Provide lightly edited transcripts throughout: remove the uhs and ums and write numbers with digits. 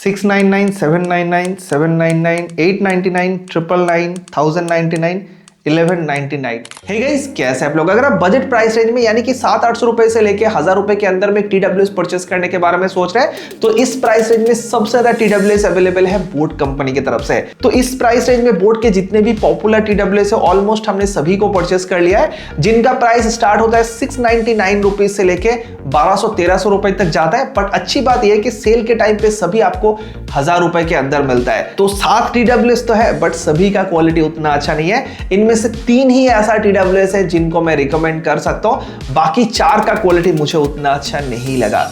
699, 799, 799, 899, 999, 1099, 1199। Hey guys, कैसे आप लोग? अगर आप बजट प्राइस रेंज में यानी कि 700-800 रुपए से लेके 1000 रुपए के अंदर में TWS परचेस करने के बारे में सोच रहे हैं तो इस प्राइस रेंज में सबसे ज्यादा TWS अवेलेबल है बोट कंपनी की तरफ से। तो इस प्राइस रेंज में बोट के जितने भी पॉपुलर TWS है ऑलमोस्ट हमने सभी को परचेस कर लिया है, जिनका प्राइस स्टार्ट होता है 699 रुपीज से लेके 1200-1300 रुपए तक जाता है। बट अच्छी बात यह है कि सेल के टाइम पे सभी आपको 1000 रुपए के अंदर मिलता है। तो 7 TWS तो है बट सभी का क्वालिटी उतना अच्छा नहीं है। इनमें से 3 ही ऐसा TWS है जिनको मैं रिकमेंड कर सकता हूं, बाकी 4 का क्वालिटी मुझे उतना अच्छा नहीं लगा।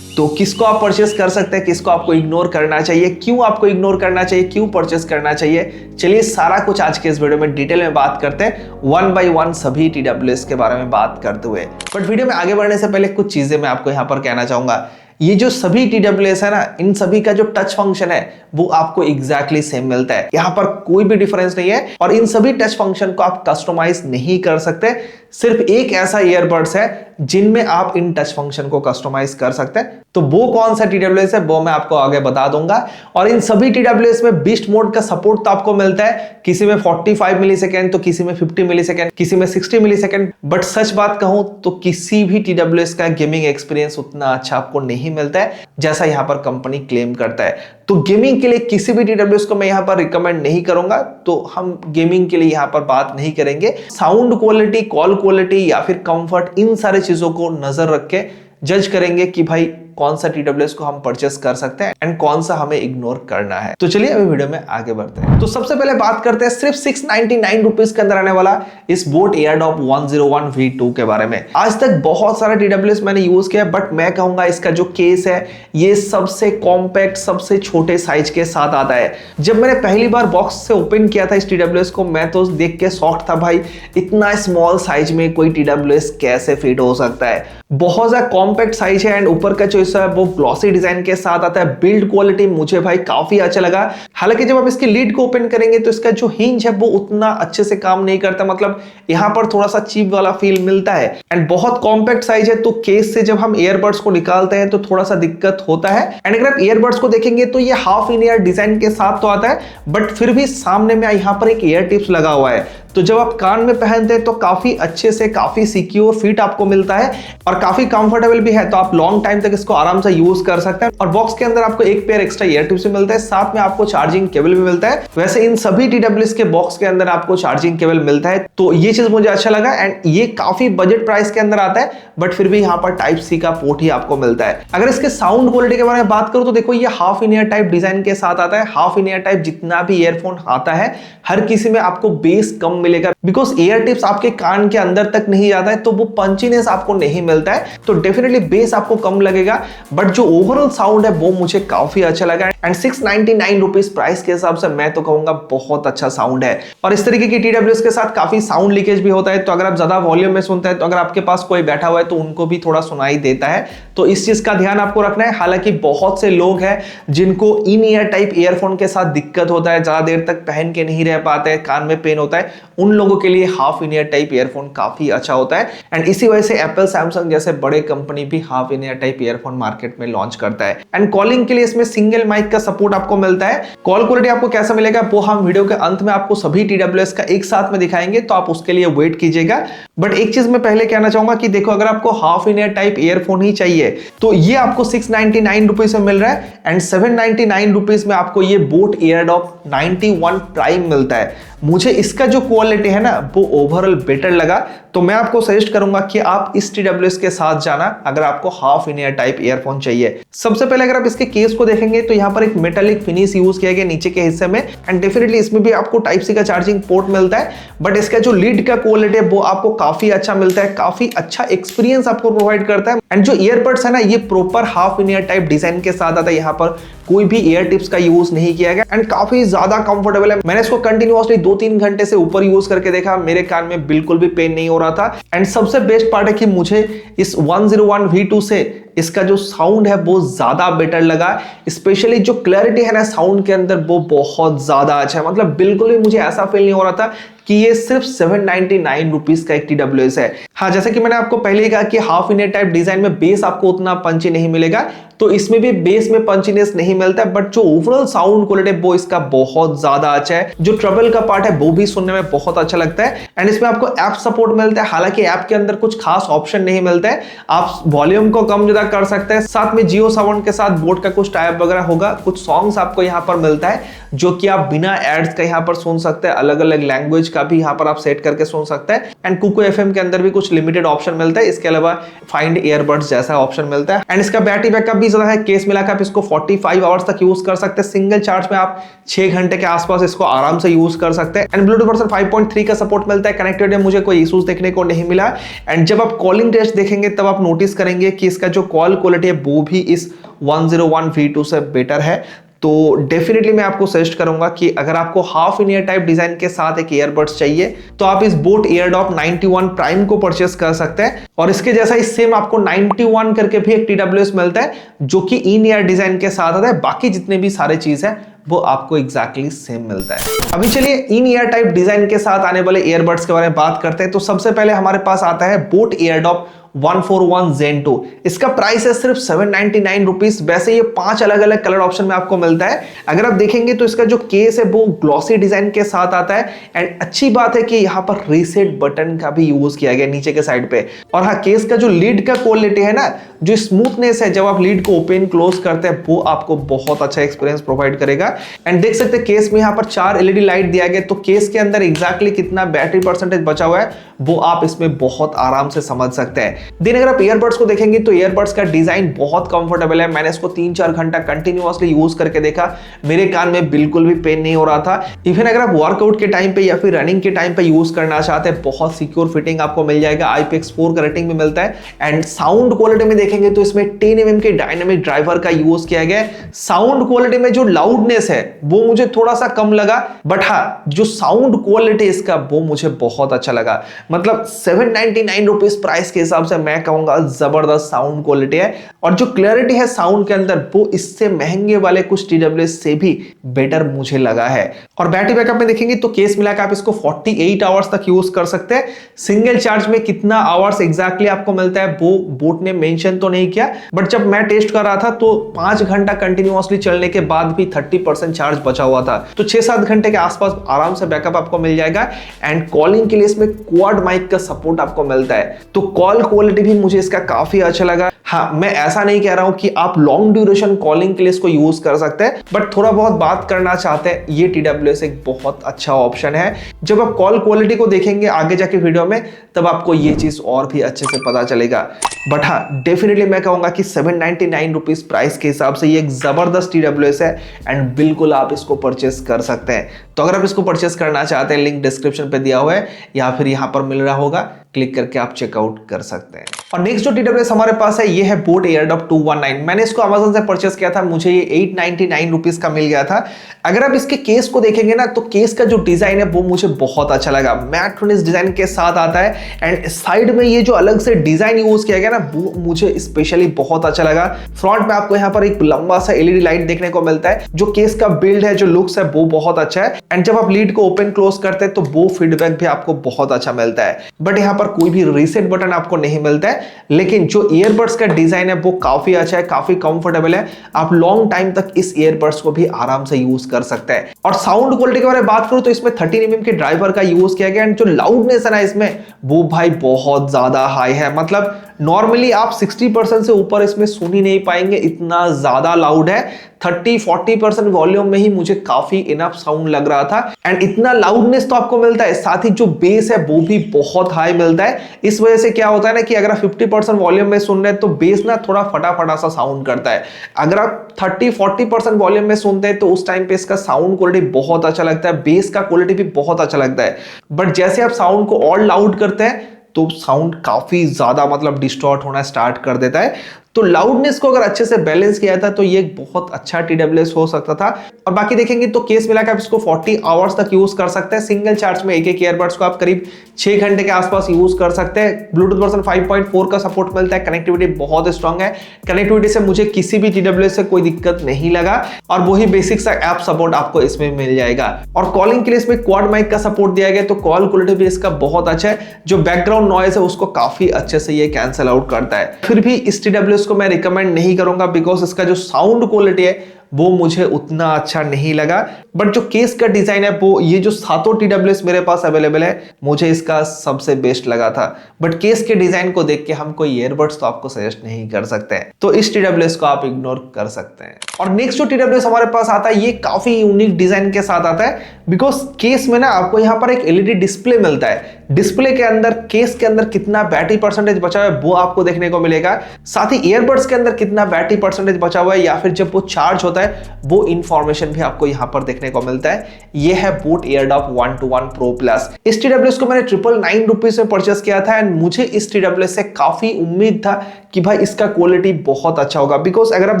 तो किसको आप परचेस कर सकते हैं, किसको आपको इग्नोर करना चाहिए, क्यों आपको इग्नोर करना चाहिए, क्यों परचेस करना चाहिए, चलिए सारा कुछ आज के इस वीडियो में डिटेल में बात करते हैं, 1 बाय 1 सभी TWS के बारे में बात करते हुए। बट वीडियो में आगे बढ़ने से पहले कुछ चीजें मैं आपको यहां पर कहना चाहूंगा। ये जो सभी TWS है ना, इन सभी का जो टच फंक्शन है वो आपको एग्जैक्टली सेम मिलता है। यहां पर कोई भी डिफरेंस नहीं है और इन सभी टच फंक्शन को आप कस्टमाइज नहीं कर सकते। सिर्फ एक ऐसा ईयरबड्स है जिनमें आप इन टच फंक्शन को कस्टमाइज कर सकते हैं। तो वो कौन सा TWS है वो मैं आपको आगे बता दूंगा। और इन सभी TWS में बीस्ट मोड का सपोर्ट तो आपको मिलता है, किसी में 45 मिलीसेकंड तो किसी में 50 मिलीसेकंड, किसी में 60 मिलीसेकंड। बट सच बात कहूं तो किसी भी TWS का गेमिंग एक्सपीरियंस उतना अच्छा आपको नहीं मिलता है जैसा यहां पर कंपनी क्लेम करता है। तो गेमिंग के लिए किसी भी TWS को मैं यहां पर रिकमेंड नहीं करूंगा, तो हम गेमिंग के लिए यहां पर बात नहीं करेंगे। साउंड क्वालिटी, कॉल क्वालिटी या फिर कंफर्ट, इन सारे चीजों को नजर रख के जज करेंगे कि भाई कौन सा TWS को हम परचेस कर सकते हैं एंड कौन सा हमें इग्नोर करना है। तो चलिए अभी वीडियो में आगे बढ़ते हैं। तो सबसे पहले बात करते हैं सिर्फ 699 रुपीज के अंदर आने वाला इस बोट एयरडॉप 101 V2 के बारे में। आज तक बहुत सारा TWS मैंने यूज किया, बट मैं कहूंगा इसका जो केस है ये सबसे कॉम्पैक्ट, सबसे छोटे साइज के साथ आता है। जब मैंने पहली बार बॉक्स से ओपन किया था इस TWS को, मैं तो देख के शॉक था, भाई इतना स्मॉल साइज में कोई TWS कैसे फिट हो सकता है। बहुत ज्यादा कॉम्पैक्ट साइज है एंड ऊपर का जो है वो ग्लॉसी डिजाइन के साथ आता है। बिल्ड क्वालिटी मुझे भाई काफी अच्छा लगा। हालांकि जब आप इसकी लीड को ओपन करेंगे तो इसका जो हिंज है वो उतना अच्छे से काम नहीं करता, मतलब यहां पर थोड़ा सा चीप वाला फील मिलता है। एंड बहुत कॉम्पैक्ट साइज है तो केस से जब हम ईयरबड्स को निकालते हैं तो थोड़ा सा दिक्कत होता है। एंड अगर आप ईयरबड्स को देखेंगे तो ये हाफ इन ईयर डिजाइन के साथ तो आता है, बट फिर भी सामने में यहां पर एक ईयर टिप्स लगा हुआ है। तो जब आप कान में पहनते हैं तो काफी अच्छे से, काफी सिक्योर फिट आपको मिलता है और काफी कंफर्टेबल भी है। तो आप लॉन्ग टाइम तक इसको आराम से यूज कर सकते हैं। और बॉक्स के अंदर आपको एक पेयर एक्स्ट्रा ईयर टिप्स भी मिलता है, साथ में आपको चार्जिंग केबल भी मिलता है। वैसे इन सभी TWS के बॉक्स के अंदर आपको चार्जिंग केबल मिलता है, तो ये चीज मुझे अच्छा लगा। एंड ये काफी बजट प्राइस के अंदर आता है, बट फिर भी यहाँ पर टाइप सी का पोर्ट ही आपको मिलता है। अगर इसके साउंड क्वालिटी के बारे में बात करूं तो देखो ये half in ear type design के साथ आता है। हाफ इन ईयर टाइप जितना भी ईयरफोन आता है हर किसी में आपको बेस कम मिलेगा, बिकॉज ईयर टिप्स आपके कान के अंदर तक नहीं जाता है तो वो पंचीनेस आपको नहीं मिलता है, तो डेफिनेटली बेस आपको कम लगेगा। बट जो ओवरऑल साउंड है वो मुझे काफी अच्छा लगा। एंड 699 रुपीज प्राइस के हिसाब से मैं तो कहूंगा बहुत अच्छा साउंड है। और इस तरीके की TWS के साथ काफी साउंड लीकेज भी होता है, तो अगर आप ज्यादा वॉल्यूम में सुनते हैं तो अगर आपके पास कोई बैठा हुआ है तो उनको भी थोड़ा सुनाई देता है, तो इस चीज का ध्यान आपको रखना है। हालांकि बहुत से लोग हैं जिनको इन ईयर टाइप ईयरफोन के साथ दिक्कत होता है, ज्यादा देर तक पहन के नहीं रह पाते, कान में पेन होता है, उन लोगों के लिए half in ear type earphone काफी अच्छा होता है। एंड इसी वजह से एप्पल, सैमसंग जैसे बड़े कंपनी भी half in ear type earphone market में लॉन्च करता है। एंड कॉलिंग के लिए इसमें सिंगल माइक का सपोर्ट आपको मिलता है। कॉल क्वालिटी आपको कैसा मिलेगा वो हम वीडियो के अंत में आपको सभी TWS का एक साथ में दिखाएंगे, तो आप उसके लिए वेट कीजिएगा। बट एक चीज मैं पहले कहना चाहूंगा कि देखो, अगर आपको half in ear type earphone ही चाहिए तो ये आपको 699 रुपीज में मिल रहा है। एंड 799 रुपीज में आपको ये बोट एयरडॉप 91 प्राइम मिलता है। मुझे इसका जो क्वालिटी है ना वो ओवरऑल बेटर लगा, तो मैं आपको सजेस्ट करूंगा कि आप इस TWS के साथ जाना अगर आपको half in ear type earphone चाहिए। सबसे पहले अगर आप इसके केस को देखेंगे तो यहाँ पर एक मेटालिक फिनिश यूज किया गया नीचे के हिस्से में। एंड डेफिनेटली इसमें भी आपको टाइप सी का चार्जिंग पोर्ट मिलता है, बट इसका जो लीड का क्वालिटी है वो आपको काफी अच्छा मिलता है, काफी अच्छा एक्सपीरियंस आपको प्रोवाइड करता है। एंड जो ईयरबड्स है ना ये proper half in ear type design के साथ आता है, यहाँ पर कोई भी ईयर टिप्स का यूज नहीं किया गया। एंड काफी ज्यादा कंफर्टेबल है। मैंने इसको कंटिन्यूअसली 2-3 घंटे से ऊपर यूज करके देखा, मेरे कान में बिल्कुल भी पेन नहीं हो रहा था। एंड सबसे बेस्ट पार्ट है कि मुझे इस 101 V2 से इसका जो साउंड है वो ज्यादा बेटर लगा। स्पेशली जो क्लैरिटी है ना साउंड के अंदर वो बहुत ज्यादा अच्छा है। मतलब बिल्कुल भी मुझे ऐसा फील नहीं हो रहा था कि ये सिर्फ 799 रुपीज का एक TWS है। हाँ, जैसे कि मैंने आपको पहले ही कहा कि half in ear type design में बेस आपको उतना पंची नहीं मिलेगा, तो इसमें भी बेस में पंचीनेस नहीं मिलता है, बट जो ओवरऑल साउंड क्वालिटी है वो इसका बहुत ज्यादा अच्छा है। जो ट्रबल का पार्ट है वो भी सुनने में बहुत अच्छा लगता है। एंड इसमें आपको ऐप सपोर्ट मिलता है, हालांकि ऐप के अंदर कुछ खास ऑप्शन नहीं मिलता है। आप वॉल्यूम को कम ज्यादा कर सकते हैं, साथ में जियो साउंड के साथ बोट का कुछ टाइप वगैरह होगा। कुछ सॉन्ग्स आपको यहाँ पर मिलता है जो कि आप बिना एड्स का यहाँ पर सुन सकते हैं, अलग अलग लैंग्वेज का भी यहाँ पर आप सेट करके सुन सकते हैं। एंड कुको एफएम के अंदर भी कुछ लिमिटेड ऑप्शन मिलता है, इसके अलावा फाइंड ईयरबड्स जैसा ऑप्शन मिलता है। एंड इसका बैटरी बैकअप भी ज्यादा है, केस मिलाकर आप इसको 45 आवर्स तक यूज कर सकते हैं। सिंगल चार्ज में आप 6 घंटे के आसपास इसको आराम से यूज कर सकते हैं। एंड ब्लूटूथ वर्जन 5.3 का सपोर्ट मिलता है। कनेक्टिविटी में मुझे कोई इश्यूज देखने को नहीं मिला। एंड जब आप कॉलिंग टेस्ट देखेंगे तब आप नोटिस करेंगे कि इसका जो कॉल क्वालिटी है वो भी इस 101 V2 से बेटर है। तो डेफिनेटली मैं आपको सजेस्ट करूंगा कि अगर आपको half in ear type design के साथ एक ईयरबड्स चाहिए तो आप इस बोट एयरडॉप 91 प्राइम को परचेस कर सकते हैं। और इसके जैसा इस सेम आपको 91 करके भी एक TWS मिलता है जो कि इन ईयर डिजाइन के साथ आता है। बाकी जितने भी सारे चीज है वो आपको एग्जैक्टली सेम मिलता है। अभी चलिए इन ईयर टाइप डिजाइन के साथ आने वाले ईयरबड्स के बारे में बात करते हैं। तो सबसे पहले हमारे पास आता है बोट एयरडॉप 141 Zen 2। इसका प्राइस है सिर्फ 799 रुपीज। वैसे ये 5 अलग अलग कलर ऑप्शन में आपको मिलता है। अगर आप देखेंगे तो इसका जो केस है वो ग्लॉसी डिजाइन के साथ आता है। एंड अच्छी बात है कि यहाँ पर रीसेट बटन का भी यूज किया गया नीचे के साइड पे। और हाँ, केस का जो लीड का क्वालिटी है ना, जो स्मूथनेस है जब आप लीड को ओपन क्लोज करते हैं, वो आपको बहुत अच्छा एक्सपीरियंस प्रोवाइड करेगा। एंड देख सकते हैं केस में यहाँ पर 4 LED लाइट दिया गया। तो केस के अंदर एग्जैक्टली कितना बैटरी परसेंटेज बचा हुआ है वो आप इसमें बहुत आराम से समझ सकते हैं। दिन अगर आप ईयरबड्स को देखेंगे तो ईयरबड्स का डिजाइन बहुत कंफर्टेबल है। मैंने इसको 3-4 घंटा कंटिन्यूअसली यूज करके देखा, मेरे कान में बिल्कुल भी पेन नहीं हो रहा था। इवन अगर आप वर्कआउट के टाइम पे या फिर रनिंग के टाइम पे यूज करना चाहते हैं, बहुत सिक्योर फिटिंग आपको मिल जाएगा। IPX4 का रेटिंग भी मिलता है। एंड साउंड क्वालिटी में देखेंगे तो इसमें 10 mm के डायनेमिक ड्राइवर का यूज किया गया है। साउंड क्वालिटी में जो लाउडनेस है वो मुझे थोड़ा सा कम लगा, बट हाँ, जो साउंड क्वालिटी इसका वो मुझे बहुत अच्छा लगा। मतलब 799 रुपीज प्राइस के हिसाब से मैं कहूंगा जबरदस्त साउंड क्वालिटी है। और जो क्लैरिटी है साउंड के अंदर वो इससे महंगे वाले कुछ TWS से भी बेटर मुझे लगा है। और बैटरी बैकअप में देखेंगे तो केस मिलाकर आप इसको 48 आवर्स तक यूज कर सकते हैं। सिंगल चार्ज में कितना आवर्स एग्जैक्टली आपको मिलता है वो बोट ने मेंशन तो नहीं किया, बट जब मैं टेस्ट कर रहा था तो 5 घंटा कंटिन्यूअसली चलने के बाद भी 30% चार्ज बचा हुआ था। तो 6-7 घंटे के आसपास आराम से बैकअप आपको मिल जाएगा। एंड कॉलिंग के लिए इसमें क्वाड माइक का सपोर्ट आपको मिलता है। तो कॉल क्वालिटी भी मुझे इसका काफी अच्छा लगा। हाँ, मैं ऐसा नहीं कह रहा हूं कि आप लॉन्ग ड्यूरेशन कॉलिंग के लिए इसको यूज कर सकते हैं, बट थोड़ा बहुत बात करना चाहते हैं, ये TWS एक बहुत अच्छा ऑप्शन है। जब आप कॉल क्वालिटी को देखेंगे आगे जाके वीडियो में तब आपको ये चीज और भी अच्छे से पता चलेगा। बट हाँ, डेफिनेटली मैं कहूंगा कि 799 रुपीज प्राइस के हिसाब से ये एक जबरदस्त TWS है। एंड बिल्कुल आप इसको परचेस कर सकते हैं। तो अगर आप इसको परचेस करना चाहते हैं, लिंक डिस्क्रिप्शन पे दिया हुआ है या फिर यहां पर मिल रहा होगा, क्लिक करके आप चेकआउट कर सकते हैं। और नेक्स्ट जो TWS हमारे पास है ये है बोट एयरडॉप 219। मैंने इसको अमेज़न से परचेस किया था, मुझे ये 899 रुपीज का मिल गया था। अगर आप इसके केस को देखेंगे ना तो केस का जो डिजाइन है वो मुझे बहुत अच्छा लगा। मैट फिनिश डिजाइन के साथ आता है। एंड साइड में ये जो अलग से डिजाइन यूज किया गया ना वो मुझे स्पेशली बहुत अच्छा लगा। फ्रंट में आपको यहाँ पर एक लंबा सा LED लाइट देखने को मिलता है। जो केस का बिल्ड है, जो लुक्स है वो बहुत अच्छा है। एंड जब आप लीड को ओपन क्लोज करते हैं तो वो फीडबैक भी आपको बहुत अच्छा मिलता है। बट यहाँ पर कोई भी रीसेट बटन आपको नहीं मिलता है। लेकिन जो ईयरबड्स का डिजाइन है वो काफी अच्छा है, काफी कंफर्टेबल है। आप लॉन्ग टाइम तक इस ईयरबड्स को भी आराम से यूज कर सकते हैं। और साउंड क्वालिटी के बारे में बात करूं तो इसमें 13 mm के ड्राइवर का यूज किया गया। एंड जो लाउडनेस है ना इसमें वो भाई बहुत ज्यादा हाई है। मतलब नॉर्मली आप 60% से ऊपर इसमें सुन ही नहीं पाएंगे, इतना ज्यादा लाउड है। 30-40% वॉल्यूम में ही मुझे काफी इनफ साउंड लग रहा था। एंड इतना लाउडनेस तो आपको मिलता है, साथ ही जो बेस है वो भी बहुत हाई मिलता है। इस वजह से क्या होता है ना कि अगर आप 50% वॉल्यूम में सुन रहे हैं तो बेस ना थोड़ा फटाफटा सा साउंड करता है। अगर आप 30-40% वॉल्यूम में सुनते हैं तो उस टाइम पे इसका साउंड क्वालिटी बहुत अच्छा लगता है, बेस का क्वालिटी भी बहुत अच्छा लगता है। बट जैसे आप साउंड को और लाउड करते हैं तो साउंड काफी ज्यादा मतलब डिस्टॉर्ट होना स्टार्ट कर देता है। तो लाउडनेस को अगर अच्छे से बैलेंस किया था तो ये एक बहुत अच्छा TWS हो सकता था। और बाकी देखेंगे तो केस मिलाकर आप इसको 40 आवर्स तक यूज कर सकते हैं। सिंगल चार्ज में एक ईयरबड्स को आप करीब 6 घंटे के आसपास यूज कर सकते हैं। ब्लूटूथ वर्जन 5.4 का सपोर्ट मिलता है। कनेक्टिविटी बहुत स्ट्रांग है। कनेक्टिविटी से मुझे किसी भी TWS से कोई दिक्कत नहीं लगा। और वही बेसिक सा ऐप सपोर्ट आपको इसमें मिल जाएगा। और कॉलिंग के लिए इसमें क्वाड माइक का सपोर्ट दिया गया, तो कॉल क्वालिटी भी इसका बहुत अच्छा है। जो बैकग्राउंड नॉइज है उसको काफी अच्छे से ये कैंसिल आउट करता है। फिर भी इस TWS TWS को मैं रिकमेंड नहीं करूंगा बिकॉज इसका जो साउंड क्वालिटी है वो मुझे उतना अच्छा नहीं लगा। बट जो केस का डिजाइन है वो ये जो सातों TWS मेरे पास अवेलेबल है मुझे इसका सबसे बेस्ट लगा था। बट केस के डिजाइन को देख के हम कोई ईयरबड्स तो आपको सजेस्ट नहीं कर सकते हैं, तो इस TWS को आप इग्नोर कर सकते हैं। और नेक्स्ट जो TWS हमारे पास आता है ये काफी यूनिक डिजाइन के साथ आता है बिकॉज केस में ना आपको यहाँ पर एक LED डिस्प्ले मिलता है। डिस्प्ले के अंदर केस के अंदर कितना बैटरी परसेंटेज बचा हुआ है वो आपको देखने को मिलेगा, साथ ही ईयरबड्स के अंदर कितना बैटरी परसेंटेज बचा हुआ है या फिर जब वो चार्ज होता है वो इंफॉर्मेशन भी आपको यहां पर देखने को मिलता है। ये है बोट एयरडॉप 121 Pro Plus। इस TWS को मैंने 999 रुपीज में परचेस किया था एंड मुझे इस TWS से काफी उम्मीद था कि भाई इसका क्वालिटी बहुत अच्छा होगा बिकॉज अगर आप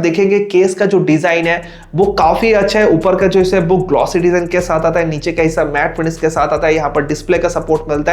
देखेंगे केस का जो डिजाइन है वो काफी अच्छा है। ऊपर का जो इसे वो ग्लॉसी डिजाइन के साथ आता है, नीचे का हिस्सा मैट फिनिश के साथ आता है, यहाँ पर डिस्प्ले का सपोर्ट मिलता है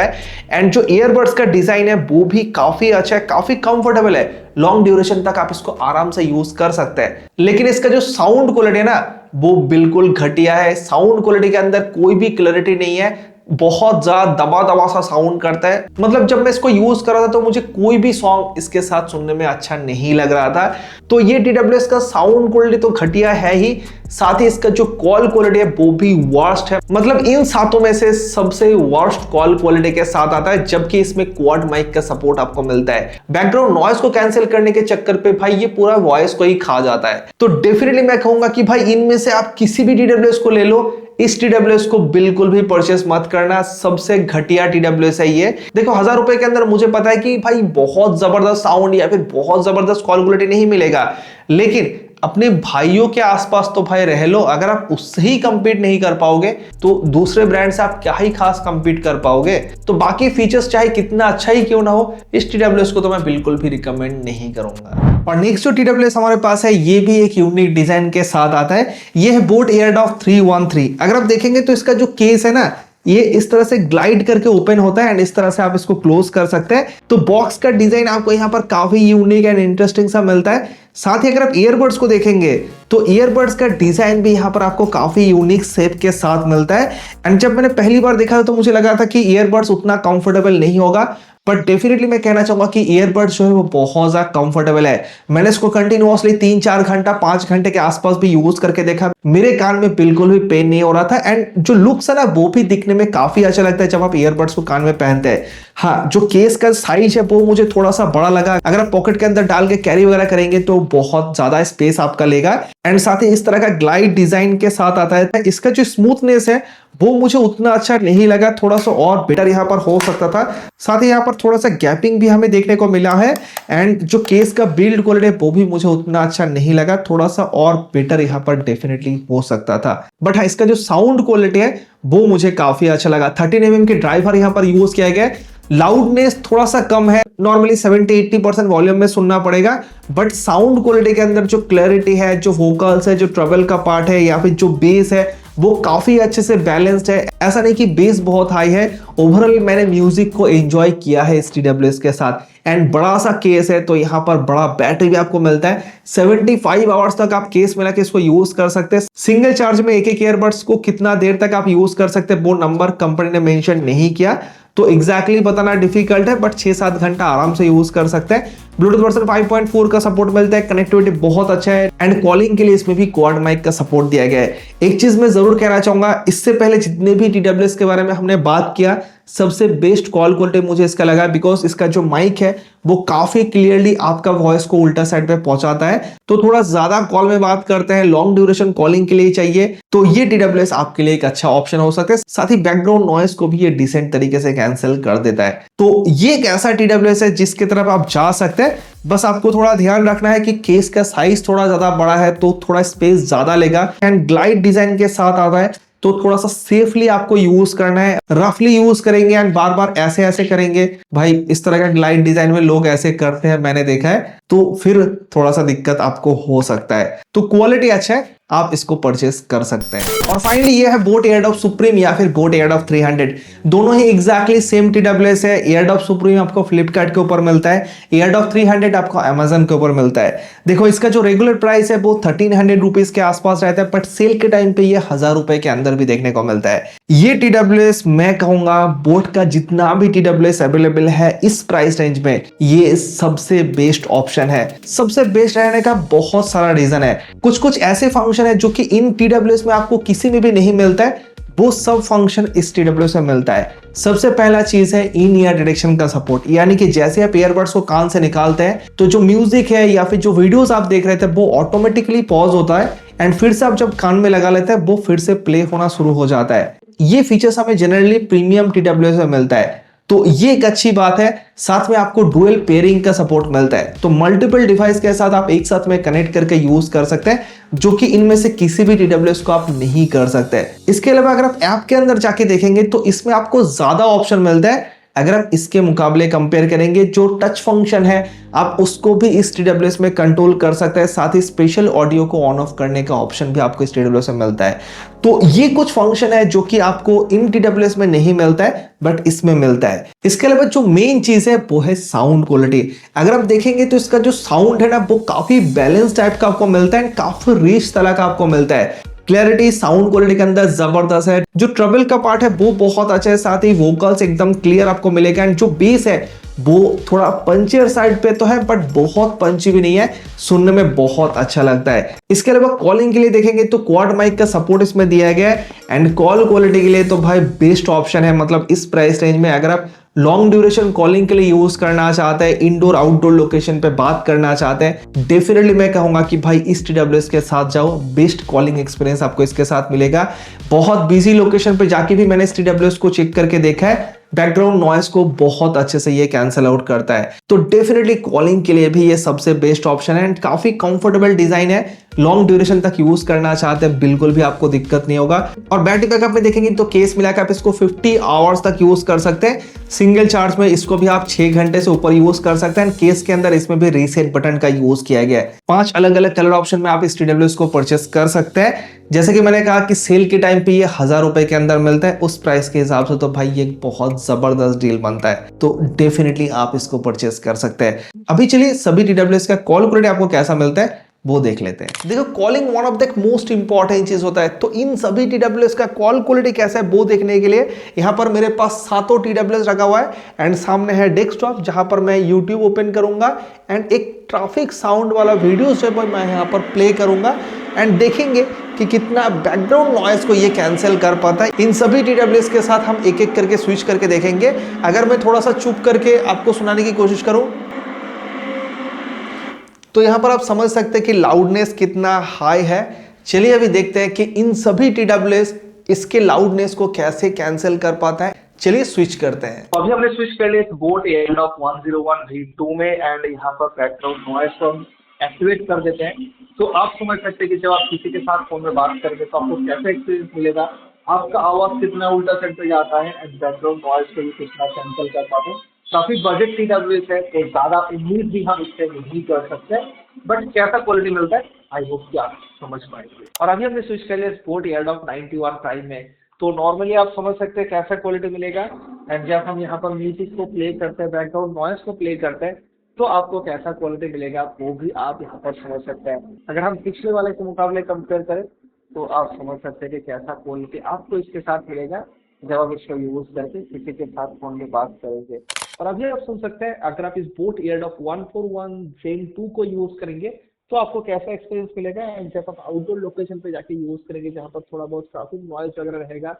एंड जो ईयरबड्स का डिजाइन है वो भी काफी अच्छा है, काफी कंफर्टेबल है। लॉन्ग ड्यूरेशन तक आप इसको आराम से यूज कर सकते हैं। लेकिन इसका जो साउंड क्वालिटी है ना वो बिल्कुल घटिया है। साउंड क्वालिटी के अंदर कोई भी क्लैरिटी नहीं है, बहुत ज्यादा दबा दबा सा साउंड करता है। मतलब जब मैं इसको यूज कर रहा था तो मुझे कोई भी सॉन्ग इसके साथ सुनने में अच्छा नहीं लग रहा था। तो ये TWS का साउंड क्वालिटी तो घटिया है ही, साथ ही इसका जो कॉल क्वालिटी है वो भी वर्स्ट है। मतलब इन सातों में से सबसे वर्स्ट कॉल क्वालिटी के साथ आता है, जबकि इसमें क्वाड माइक का सपोर्ट आपको मिलता है। बैकग्राउंड नॉइस को कैंसिल करने के चक्कर पे भाई ये पूरा वॉइस को ही खा जाता है। तो डेफिनेटली मैं कहूंगा कि भाई इनमें से आप किसी भी TWS को ले लो, इस TWS को बिल्कुल भी परचेस मत करना। सबसे घटिया TWS है ये। देखो 1000 रुपए के अंदर मुझे पता है कि भाई बहुत जबरदस्त साउंड या फिर बहुत जबरदस्त कॉल क्वालिटी नहीं मिलेगा, लेकिन अपने भाइयों के आसपास तो भाई रह लो। अगर आप उससे ही कंपीट नहीं कर पाओगे तो दूसरे ब्रांड से आप क्या ही खास कंपीट कर पाओगे। तो बाकी फीचर्स चाहे कितना अच्छा ही क्यों ना हो, इस TWS को तो मैं बिल्कुल भी रिकमेंड नहीं करूंगा। और नेक्स्ट जो TWS हमारे पास है ये भी एक यूनिक डिजाइन के साथ आता है। ये है बोट एयरडॉप 313। अगर आप देखेंगे तो इसका जो केस है ना ये इस तरह से ग्लाइड करके ओपन होता है एंड इस तरह से आप इसको क्लोज कर सकते हैं। तो बॉक्स का डिजाइन आपको यहाँ पर काफी यूनिक एंड इंटरेस्टिंग सा मिलता है। साथ ही अगर आप ईयरबड्स को देखेंगे तो ईयरबड्स का डिजाइन भी यहाँ पर आपको काफी यूनिक शेप के साथ मिलता है। एंड जब मैंने पहली बार देखा था तो मुझे लगा था कि ईयरबड्स उतना कंफर्टेबल नहीं होगा, बट डेफिनेटली मैं कहना चाहूंगा कि ईयरबड्स जो है वो बहुत ज्यादा कंफर्टेबल है। मैंने इसको कंटिन्यूअसली 3-4 घंटा 5 घंटे के आसपास भी यूज करके देखा, मेरे कान में बिल्कुल भी पेन नहीं हो रहा था एंड जो लुक्स है ना वो भी दिखने में काफी अच्छा लगता है जब आप ईयरबड्स को कान में पहनते हैं। हाँ, जो केस का साइज है वो मुझे थोड़ा सा बड़ा लगा। अगर आप पॉकेट के अंदर डाल के कैरी वगैरह करेंगे तो बहुत ज्यादा स्पेस आपका लेगा एंड साथ ही इस तरह का ग्लाइड डिजाइन के साथ आता है। इसका जो स्मूथनेस है वो मुझे उतना अच्छा नहीं लगा, थोड़ा सा और बेटर यहाँ पर हो सकता था। साथ ही यहाँ पर थोड़ा सा गैपिंग भी हमें देखने को मिला है एंड जो केस का बिल्ड क्वालिटी है वो भी मुझे उतना अच्छा नहीं लगा, थोड़ा सा और बेटर यहाँ पर डेफिनेटली हो सकता था। बट हाँ, इसका जो साउंड क्वालिटी है वो मुझे काफी अच्छा लगा। 13 mm के ड्राइवर यहाँ पर यूज किया गया है। लाउडनेस थोड़ा सा कम है, नॉर्मली 70-80% वॉल्यूम में सुनना पड़ेगा, बट साउंड क्वालिटी के अंदर जो क्लैरिटी है, जो वोकल्स है, जो ट्रबल का पार्ट है या फिर जो बेस है वो काफी अच्छे से बैलेंस्ड है। ऐसा नहीं कि बेस बहुत हाई है। ओवरऑल मैंने म्यूजिक को एंजॉय किया है इस TWS के साथ एंड बड़ा सा केस है तो यहाँ पर बड़ा बैटरी भी आपको मिलता है। 75 आवर्स तक आप केस मिला के इसको यूज कर सकते हैं। सिंगल चार्ज में एक ईयरबड्स को कितना देर तक आप यूज कर सकते हैं वो नंबर कंपनी ने मेंशन नहीं किया, तो एग्जैक्टली बताना डिफिकल्ट है, बट 6-7 घंटा आराम से यूज कर सकते हैं। ब्लूटूथ वर्जन 5.4 का सपोर्ट मिलता है, कनेक्टिविटी बहुत अच्छा है एंड कॉलिंग के लिए इसमें भी क्वाड माइक का सपोर्ट दिया गया है। एक चीज मैं जरूर कहना चाहूंगा, इससे पहले जितने भी TWS के बारे में हमने बात किया सबसे बेस्ट कॉल क्वालिटी मुझे इसका लगा बिकॉज इसका जो माइक है वो काफी क्लियरली आपका वॉइस को उल्टा साइड पे पहुंचाता है। तो थोड़ा ज्यादा कॉल में बात करते हैं, लॉन्ग ड्यूरेशन कॉलिंग के लिए चाहिए तो ये TWS आपके लिए एक अच्छा ऑप्शन हो सकता है। साथ ही बैकग्राउंड नॉइस को भी ये डिसेंट तरीके से कैंसिल कर देता है। तो ये एक ऐसा TWS है जिसकी तरफ आप जा सकते हैं। बस आपको थोड़ा ध्यान रखना है कि केस का साइज थोड़ा ज्यादा बड़ा है तो थोड़ा स्पेस ज्यादा लेगा एंड ग्लाइड डिजाइन के साथ आता है तो थोड़ा सा सेफली आपको यूज करना है। रफली यूज करेंगे एंड बार बार ऐसे ऐसे करेंगे, भाई इस तरह का ग्लाइड डिजाइन में लोग ऐसे करते हैं, मैंने देखा है, तो फिर थोड़ा सा दिक्कत आपको हो सकता है। तो क्वालिटी अच्छा है, आप इसको परचेस कर सकते हैं। और फाइनली ये है बोट एयरडॉप सुप्रीम या फिर बोट एयरडॉप 300। दोनों ही एग्जैक्टली सेम TWS है। एयरडॉप सुप्रीम आपको फ्लिपकार्ट के ऊपर मिलता है, एयरडॉप 300 आपको अमेजन के ऊपर मिलता है। देखो इसका जो रेगुलर प्राइस है वो 1300 रुपीज के आसपास रहता है, बट सेल के टाइम पे ये 1000 रुपए के अंदर भी देखने को मिलता है। ये TWS मैं कहूंगा बोट का जितना भी TWS अवेलेबल है इस प्राइस रेंज में ये सबसे बेस्ट ऑप्शन है। सबसे बेस्ट रहने का बहुत सारा रीजन है। कुछ कुछ ऐसे फंक्शन है जो कि इन TWS में आपको किसी में भी नहीं मिलता है, वो सब फंक्शन इस TWS में मिलता है। सबसे पहला चीज है इन ईयर डिटेक्शन का सपोर्ट, यानी कि जैसे आप ईयरबड्स को कान से निकालते हैं तो जो म्यूजिक है या फिर जो वीडियोस आप देख रहे थे वो ऑटोमेटिकली पॉज होता है एंड फिर से आप जब कान में लगा लेते हैं वो फिर से प्ले होना शुरू हो जाता है। ये फीचर्स हमें जनरली प्रीमियम TWS में मिलता है, तो ये एक अच्छी बात है। साथ में आपको डुअल पेयरिंग का सपोर्ट मिलता है, तो मल्टीपल डिवाइस के साथ आप एक साथ में कनेक्ट करके यूज कर सकते हैं, जो कि इनमें से किसी भी TWS को आप नहीं कर सकते। इसके अलावा अगर आप ऐप के अंदर जाके देखेंगे तो इसमें आपको ज्यादा ऑप्शन मिलता है। अगर आप इसके मुकाबले कंपेयर करेंगे, जो टच फंक्शन है आप उसको भी इस TWS में कंट्रोल कर सकते हैं। साथ ही स्पेशल ऑडियो को ऑन ऑफ करने का ऑप्शन भी आपको इस TWS में मिलता है। तो ये कुछ फंक्शन है जो कि आपको इन TWS में नहीं मिलता है बट इसमें मिलता है। इसके अलावा जो मेन चीज है वो है साउंड क्वालिटी। अगर आप देखेंगे तो इसका जो साउंड है ना वो काफी बैलेंस टाइप का आपको मिलता है, काफी रिच तरह का आपको मिलता है। क्लैरिटी साउंड क्वालिटी के अंदर जबरदस्त है। जो ट्रबल का पार्ट है वो बहुत अच्छा है, साथ ही वोकल्स एकदम क्लियर आपको मिलेगा एंड जो बेस है वो थोड़ा पंचियर साइड पे तो है बट बहुत पंची भी नहीं है, सुनने में बहुत अच्छा लगता है। इसके अलावा कॉलिंग के लिए देखेंगे तो क्वाड माइक का सपोर्ट इसमें दिया गया है एंड कॉल क्वालिटी के लिए तो भाई बेस्ट ऑप्शन है। मतलब इस प्राइस रेंज में अगर आप लॉन्ग ड्यूरेशन कॉलिंग के लिए यूज करना चाहते हैं, इंडोर आउटडोर लोकेशन पे बात करना चाहते हैं, डेफिनेटली मैं कहूंगा कि भाई इस TWS के साथ जाओ। बेस्ट कॉलिंग एक्सपीरियंस आपको इसके साथ मिलेगा। बहुत बिजी लोकेशन पे जाके भी मैंने इस TWS को चेक करके देखा है, बैकग्राउंड नॉइस को बहुत अच्छे से ये कैंसिल आउट करता है। तो डेफिनेटली कॉलिंग के लिए भी ये सबसे बेस्ट ऑप्शन है एंड काफी कंफर्टेबल डिजाइन है। लॉन्ग ड्यूरेशन तक यूज करना चाहते हैं बिल्कुल भी आपको दिक्कत नहीं होगा। और बैटरी बैकअप में देखेंगे तो केस मिलाकर आप इसको 50 आवर्स तक यूज कर सकते हैं। सिंगल चार्ज में इसको भी आप 6 घंटे से ऊपर यूज कर सकते हैं। केस के अंदर इसमें भी रीसेट बटन का यूज किया गया है। 5 अलग अलग कलर ऑप्शन में आप इस TWS को परचेस कर सकते हैं। जैसे कि मैंने कहा कि सेल के टाइम पे ये 1000 रुपए के अंदर मिलता है, उस प्राइस के हिसाब से तो भाई ये बहुत जबरदस्त डील बनता है। तो डेफिनेटली आप इसको परचेस कर सकते हैं। अभी चलिए सभी TWS का कॉल क्वालिटी आपको कैसा मिलता है वो देख लेते हैं। देखो calling one of the most important चीज होता है, तो इन सभी TWS का कॉल क्वालिटी कैसा है वो देखने के लिए यहाँ पर मेरे पास सातों TWS रखा हुआ है एंड सामने है डेस्कटॉप जहां पर मैं YouTube ओपन करूंगा एंड एक ट्रैफिक साउंड वाला वीडियो जो है मैं यहाँ पर प्ले करूंगा एंड देखेंगे कि कितना बैकग्राउंड नॉइस को ये कैंसिल कर पाता है। इन सभी TWS के साथ हम एक एक करके स्विच करके देखेंगे। अगर मैं थोड़ा सा चुप करके आपको सुनाने की कोशिश करूं तो यहां पर आप समझ सकते हैं कि लाउडनेस कितना हाई है। चलिए अभी देखते हैं कि इन सभी TWS इसके लाउडनेस को कैसे कैंसिल कर पाता है। चलिए स्विच करते हैं। अभी हमने स्विच कर लिया बोट एयरडॉप 101 V2 में एंड यहाँ पर बैकग्राउंड नॉइस को हम एक्टिवेट कर देते हैं। तो आप समझ सकते हैं कि जब आप किसी के साथ फोन में बात करेंगे तो आपको कैसा एक्सपीरियंस मिलेगा, आपका आवाज कितना उल्टा सेट पे जाता है एंड बैकग्राउंड नॉइस को भी कितना कैंसिल कर पाते हैं। काफी बजट TWS है तो ज्यादा उम्मीद भी हम इससे नहीं कर सकते, बट कैसा क्वालिटी मिलता है आई होप कि आप समझ पाएंगे। और अभी हमने स्विच कर लिया स्पोर्ट एयरडॉप 91 प्राइम में। तो नॉर्मली आप समझ सकते हैं कैसा क्वालिटी मिलेगा एंड जब हम यहाँ पर म्यूजिक को प्ले करते हैं, बैकग्राउंड नॉइस को प्ले करते हैं तो आपको कैसा क्वालिटी मिलेगा वो भी आप यहाँ पर समझ सकते हैं। अगर हम पिछले वाले के मुकाबले कंपेयर करें तो आप समझ सकते हैं कि कैसा क्वालिटी आपको इसके साथ मिलेगा जब आप इसको यूज करके किसी के साथ फोन में बात करेंगे। और अभी आप सुन सकते हैं अगर आप इस बोट एयरडॉप 141 Gen 2 को यूज करेंगे तो आपको कैसा एक्सपीरियंस मिलेगा एंड जब आप आउटडोर लोकेशन पे जाके यूज करेंगे जहाँ पर थोड़ा बहुत ट्रैफिक नॉइस वगैरह रहेगा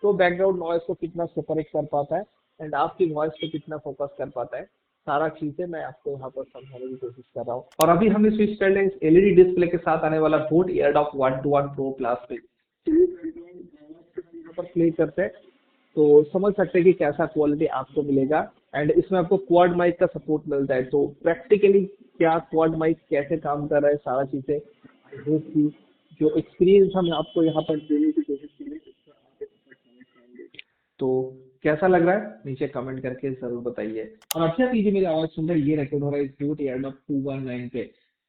तो बैकग्राउंड नॉइस को कितना सेपरेट कर पाता है एंड आपकी वॉइस पे कितना फोकस कर पाता है, सारा चीजें मैं आपको यहाँ पर समझाने की कोशिश कर रहा हूँ। और अभी हम स्विच कर लें इस LED डिस्प्ले के साथ आने वाला बोट एयरडॉप 121 Pro Plus पे। यहाँ पर प्ले करते हैं तो समझ सकते हैं कि कैसा क्वालिटी आपको मिलेगा एंड इसमें आपको क्वाड माइक का सपोर्ट मिलता है। तो प्रैक्टिकली क्या क्वाड माइक कैसे काम कर रहा है सारा चीजें आई होप कि जो एक्सपीरियंस हम आपको यहाँ पर देने की कोशिश करें उसका आप समझ पाएंगे। तो कैसा लग रहा है नीचे कमेंट करके जरूर बताइए। और अच्छा कीजिए मेरी आवाज सुन रहे ये रिकॉर्ड हो रहा है इस बोट एयरडॉप 219 पे।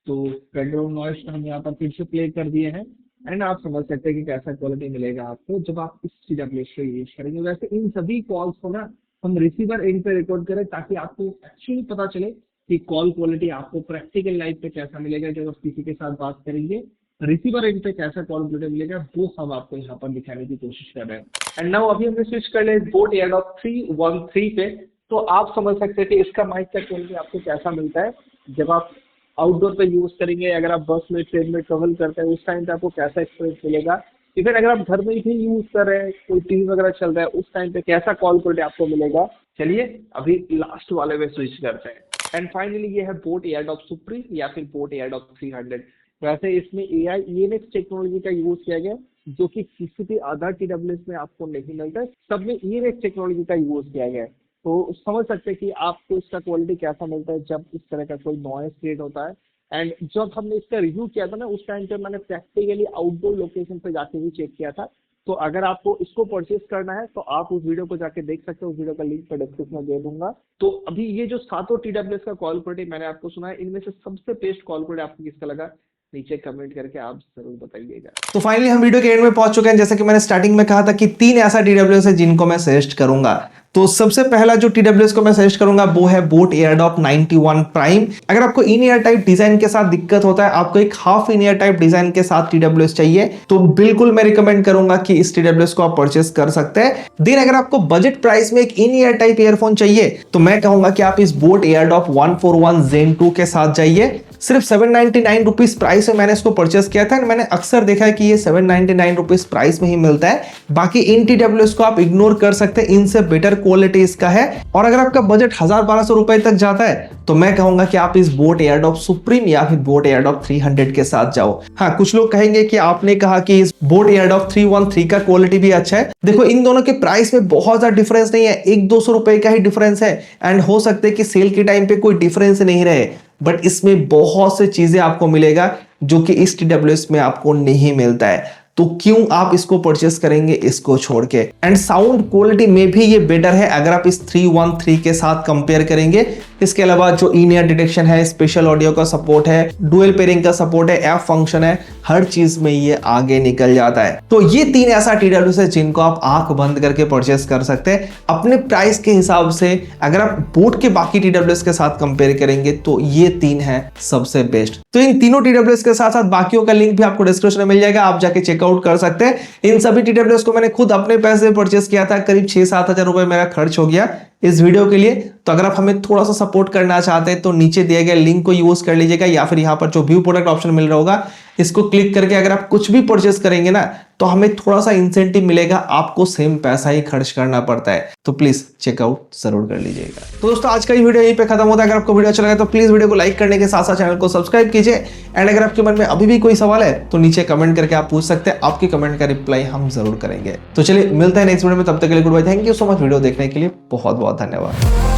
तो बैकग्राउंड नॉइस हम यहाँ पर फिर से प्ले कर दिए हैं एंड आप समझ सकते हैं कि कैसा क्वालिटी मिलेगा आपको जब आप इस TWS को यूज करेंगे। वैसे इन सभी कॉल्स को ना हम रिसीवर एंड पे रिकॉर्ड करें ताकि आपको एक्चुअली पता चले कि कॉल क्वालिटी आपको प्रैक्टिकल लाइफ पे कैसा मिलेगा। जब आप किसी के साथ बात करेंगे रिसीवर एंड पे कैसा कॉल क्वालिटी मिलेगा वो हम आपको यहाँ पर दिखाने की कोशिश कर रहे हैं। एंड नाउ अभी हमने स्विच कर लिया बोट एयरडॉप 313 पे। तो आप समझ सकते हैं कि इसका माइक का क्वालिटी आपको कैसा मिलता है जब आप आउटडोर पे यूज करेंगे। अगर आप बस में ट्रेन में ट्रेवल करते हैं उस टाइम पे आपको कैसा एक्सपीरियंस मिलेगा। इवन अगर आप घर में ही यूज कर रहे हैं, कोई टीवी वगैरह चल रहा है, उस टाइम पे कैसा कॉल क्वालिटी आपको मिलेगा। चलिए अभी लास्ट वाले में स्विच करते हैं। एंड फाइनली ये है बोट एयरडॉप सुप्रीम या फिर बोट एयरडॉप 300। वैसे इसमें AI ENX टेक्नोलॉजी का यूज किया गया जो कि किसी भी अदर TWS में आपको नहीं मिलता है। सब में ENX टेक्नोलॉजी का यूज किया गया है। तो समझ सकते हैं कि आपको इसका क्वालिटी कैसा मिलता है जब इस तरह का कोई नॉइस क्रिएट होता है। एंड जब हमने इसका रिव्यू किया था ना उस टाइम पे मैंने प्रैक्टिकली आउटडोर लोकेशन पे जाके भी चेक किया था। तो अगर आपको इसको परचेज करना है तो आप उस वीडियो को जाके देख सकते हो। उस वीडियो का लिंक मैं डिस्क्रिप्शन में दे दूंगा। तो अभी ये जो सातों TWS का कॉल क्वालिटी मैंने आपको सुना है, इनमें से सबसे बेस्ट कॉल क्वालिटी आपको किसका लगा नीचे कमेंट करके आप जरूर बताइएगा। तो फाइनली हम वीडियो के एंड में पहुंच चुके हैं। जैसे कि मैंने स्टार्टिंग में कहा था कि 3 ऐसा TWS है जिनको मैं सजेस्ट करूंगा। तो सबसे पहला जो TWS को मैं सजेस्ट करूंगा वो है बोट एयरडॉप 91 प्राइम। अगर आपको इन ईयर टाइप डिजाइन के साथ दिक्कत होता है, आपको एक half in ear type design के साथ TWS चाहिए, तो बिल्कुल मैं रिकमेंड करूंगा कि इस TWS को आप परचेस कर सकते हैं। देन अगर आपको बजट प्राइस में एक इन ईयर टाइप ईयरफोन चाहिए तो मैं कहूंगा कि आप इस बोट एयरडॉप 141 Zen 2 के साथ जाइए। सिर्फ 799 रुपीज प्राइस में मैंने इसको परचेस किया था। मैंने अक्सर देखा है कि ये 799 रुपीज प्राइस में ही मिलता है। बाकी इन TWS को आप इग्नोर कर सकते हैं, इनसे बेटर क्वालिटी इसका है। और अगर आपका बजट 1000-1200 रुपए तक जाता है तो मैं कहूंगा कि आप इस बोट एयरडॉप सुप्रीम या फिर बोट एयरडॉप 300 के साथ जाओ। हाँ, कुछ लोग कहेंगे कि आपने कहा कि इस बोट एयरडॉप 313 का क्वालिटी भी अच्छा है। देखो इन दोनों के प्राइस में बहुत ज्यादा डिफरेंस नहीं है, 100-200 रुपए का ही डिफरेंस है। एंड हो सकता है कि सेल के टाइम पे कोई डिफरेंस नहीं रहे, बट इसमें बहुत से चीजें आपको मिलेगा जो कि इस TWS में आपको नहीं मिलता है। तो क्यों आप इसको परचेस करेंगे इसको छोड़ के। एंड साउंड क्वालिटी में भी ये बेटर है अगर आप इस 313 के साथ कंपेयर करेंगे। इसके अलावा जो इन ईयर डिटेक्शन है, स्पेशल ऑडियो का सपोर्ट है, डुअल पेयरिंग का सपोर्ट है, ऐप फंक्शन है, हर चीज में ये आगे निकल जाता है। तो ये 3 ऐसा TWS है जिनको आप आंख बंद करके परचेस कर सकते हैं अपने प्राइस के हिसाब से। अगर आप बोट के बाकी TWS के साथ कंपेयर करेंगे तो ये 3 है सबसे बेस्ट। तो इन तीनों TWS के साथ साथ बाकियों का लिंक भी आपको डिस्क्रिप्शन में मिल जाएगा, आप जाके चेकआउट कर सकते हैं। इन सभी TWS को मैंने खुद अपने पैसे परचेस किया था, करीब 6-7 हजार रुपए मेरा खर्च हो गया इस वीडियो के लिए। तो अगर आप हमें थोड़ा सा सपोर्ट करना चाहते हैं तो नीचे दिए गए लिंक को यूज कर लीजिएगा, या फिर यहाँ पर जो व्यू प्रोडक्ट ऑप्शन मिल रहा होगा इसको क्लिक करके अगर आप कुछ भी परचेस करेंगे ना तो हमें थोड़ा सा इंसेंटिव मिलेगा, आपको सेम पैसा ही खर्च करना पड़ता है। तो प्लीज चेकआउट जरूर कर लीजिएगा। तो दोस्तों आज का ये वीडियो यहीं पे खत्म होता है। अगर आपको वीडियो अच्छा लगा तो प्लीज वीडियो को लाइक करने के साथ साथ चैनल को सब्सक्राइब कीजिए। एंड अगर आपके मन में अभी भी कोई सवाल है तो नीचे कमेंट करके आप पूछ सकते हैं, आपके कमेंट का रिप्लाई हम जरूर करेंगे। तो चलिए मिलते हैं नेक्स्ट वीडियो में, तब तक के लिए good bye. Thank you so much video देखने के लिए, बहुत बहुत धन्यवाद।